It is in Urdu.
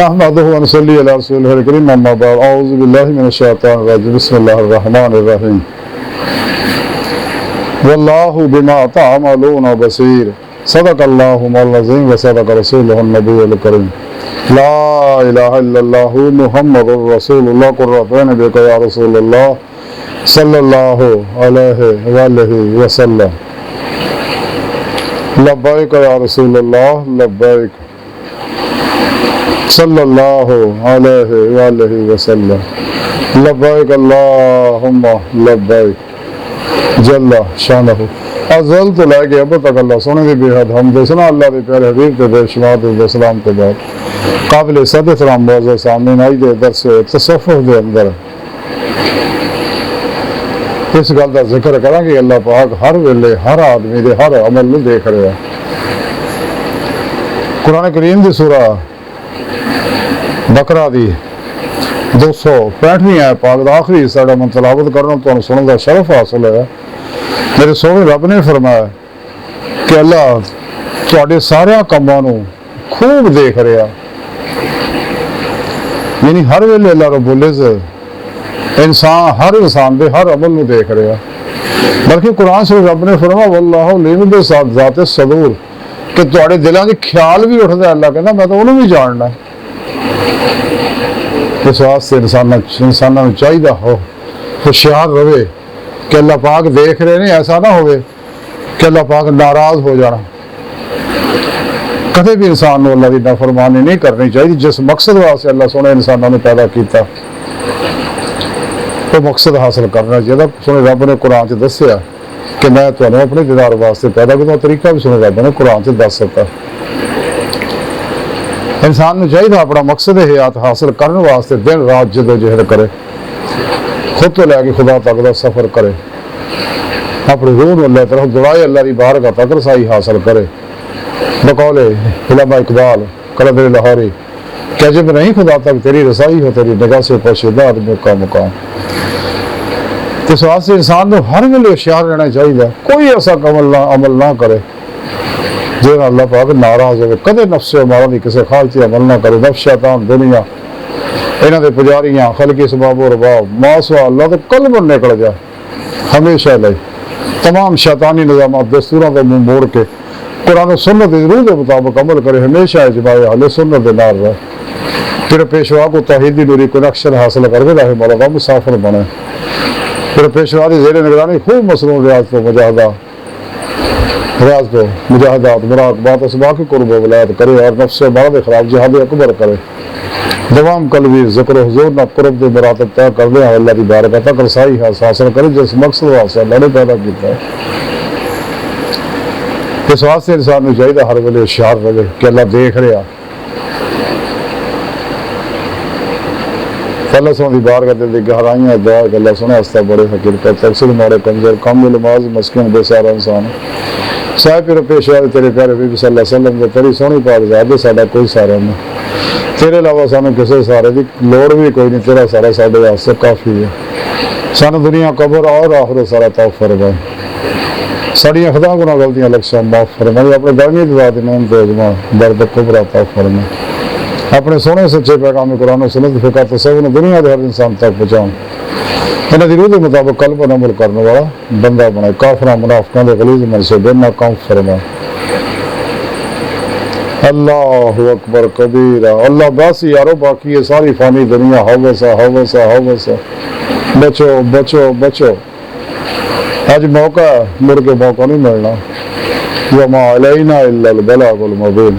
نحمده ونصلي على رسوله الكريم أما بعد أعوذ بالله من الشيطان الرجيم بسم الله الرحمن الرحيم والله بما تعملون بصير صدق الله العظيم وصدق رسوله النبي الكريم لا إله إلا الله محمد رسول الله قرة عين بك يا رسول الله صلى الله عليه وآله وسلم لبيك يا رسول الله لبيك صلی اللہ علیہ وآلہ وسلم لبیک اللہم لبیک جل شانہ ازل تو لے کے اب تک اللہ سونے دی بےحد حمد سنا اللہ دے پیارے حبیب تے بے شمار دے سلام کے بعد قابل صد احترام معزز سامعین آئی دے درس تصوف دے اندر اس گل دا ذکر کراں کہ اللہ پاک ہر ویلے ہر آدمی دے ہر عمل نوں دیکھ رہا ہے۔ قرآن کریم دی سورہ بقرہ دی 265ویں ہے پاک دا آخری حصہ میں تلاوت کرنا تو سننے دا شرف حاصل ہے۔ میرے سونے رب نے فرمایا کہ اللہ تواڈے سارے کاماں نوں خوب دیکھ رہا، یعنی ہر ویلے اللہ رب العزت ہر انسان دے ہر عمل نوں دیکھ رہا، بلکہ قرآن سے رب نے فرمایا واللہ علیم بذات الصدور کہ تواڈے دلاں دے خیال بھی اٹھدا ہے، اللہ کہندا میں تو انہوں بھی جاننا ہے۔ اس واسطے انسانوں چاہیے ہو ہوشیار رہے کہ اللہ پاک دیکھ رہے ہیں، ایسا نہ ہوئے کہ اللہ پاک ناراض ہو جانا۔ کدے بھی انسان کو اللہ کی نافرمانی نہیں کرنی چاہیے۔ جس مقصد واسطے اللہ سونے انسانوں نے پیدا کیتا وہ مقصد حاصل کرنا چاہیے۔ سونے رب نے قرآن سے دسیا کہ میں تمہیں اپنے دیدار واسطے پیدا کیا، طریقہ بھی سونے رب نے قرآن سے دس سکتا۔ انسان نے چاہیے اپنا مقصد حیات حاصل کرنے واسطے دن رات جدوجہد کرے، خود تو لے کے خدا تک دا سفر کرے، اپنی روح اللہ طرف دعائے اللہ کی بارگاہ تک رسائی حاصل کرے۔ بقول علامہ اقبال قلندر لاہوری کہ جب نہیں خدا تک تیری رسائی ہو تیری نگاہ سے پوشیدہ آدمی کا مقام۔ اس واسطے انسان کو ہر ویلے ہوشیار رہنا چاہیے، کوئی ایسا عمل نہ کرے جہاں اللہ پاک ناراض ہوئے۔ کدے نفس مارا دی کسی خالصی عمل نہ کرے۔ نفس شیطان دنیا انہاں دے پجاریاں خلقی اسباب و رباب ماسوا اللہ تو قلب نکل جائے ہمیشہ لے تمام شیطانی نظامات دستوراں کو منہ موڑ کے قرآن و سنت دی روح کے مطابق عمل کرے، ہمیشہ اجماع اہل سنت دے نال رہے، پھر پیشوا کو توحیدی نوری کنیکشن حاصل کر کے راہ مولا کا مسافر بنے، پھر پیشوا دی زیر نگرانی خوب مصنون ریاض کو مجاہدات مراقبات اسباق کی قرب و ولایت کرے اور نفس مرد خلاف جہاد اکبر کرے، دوام قلبی ذکر و حضور نہ قرب دے مراتب طے کر دے، اللہ کی بارگاہ تک رسائی حاصل کرے جس مقصد واسطے اللہ نے پیدا کیتا ہے۔ اس واسطے انسان کو چاہیے ہر ویلے ہوشیار رہے کہ اللہ دیکھ رہا۔ اللہ سن کی بارگاہ دل دی گہرائیاں دعا کہ اللہ سنے ہستا بڑے فقیر کا تقصیر مارے کمزور کم نماز مسکین بے سارا انسان صاحب پھر پیشوا تیرے پیارے نبی صلی اللہ علیہ وسلم دے تیری سونی پاک ذات دے ساڈا کوئی سارا نہیں، تیرے علاوہ سانو کسی سارے دی لوڑ بھی کوئی نہیں، تیرا سارا ساڈے واسطے کافی ہے۔ سانو دنیا قبر اور آخرت سارا توفیق فرمائے، ساڈیاں خطا گناہ غلطیاں لکشاں معاف فرمائے، اپنے دائمی ذات نعمت اجماع درد کبرا عطا فرمائے، اپنے سونے سچے پیغام قرآن و سنت فقہ تصوف نے دنیا کے ہر انسان تک پہنچاؤں، انہاں دی روح دے مطابق قلب پر عمل کرنے والا بندہ بنائے، کافراں منافقاں دے غلیظ منصوبے ناکام فرمائے۔ اللہ اکبر کبیرہ، اللہ بس یارو باقی یہ ساری فانی دنیا ہوسا بچو بچو بچو، آج موقع ہے، مڑ کے موقع نہیں ملنا۔ وما علینا الا البلاغ المبین۔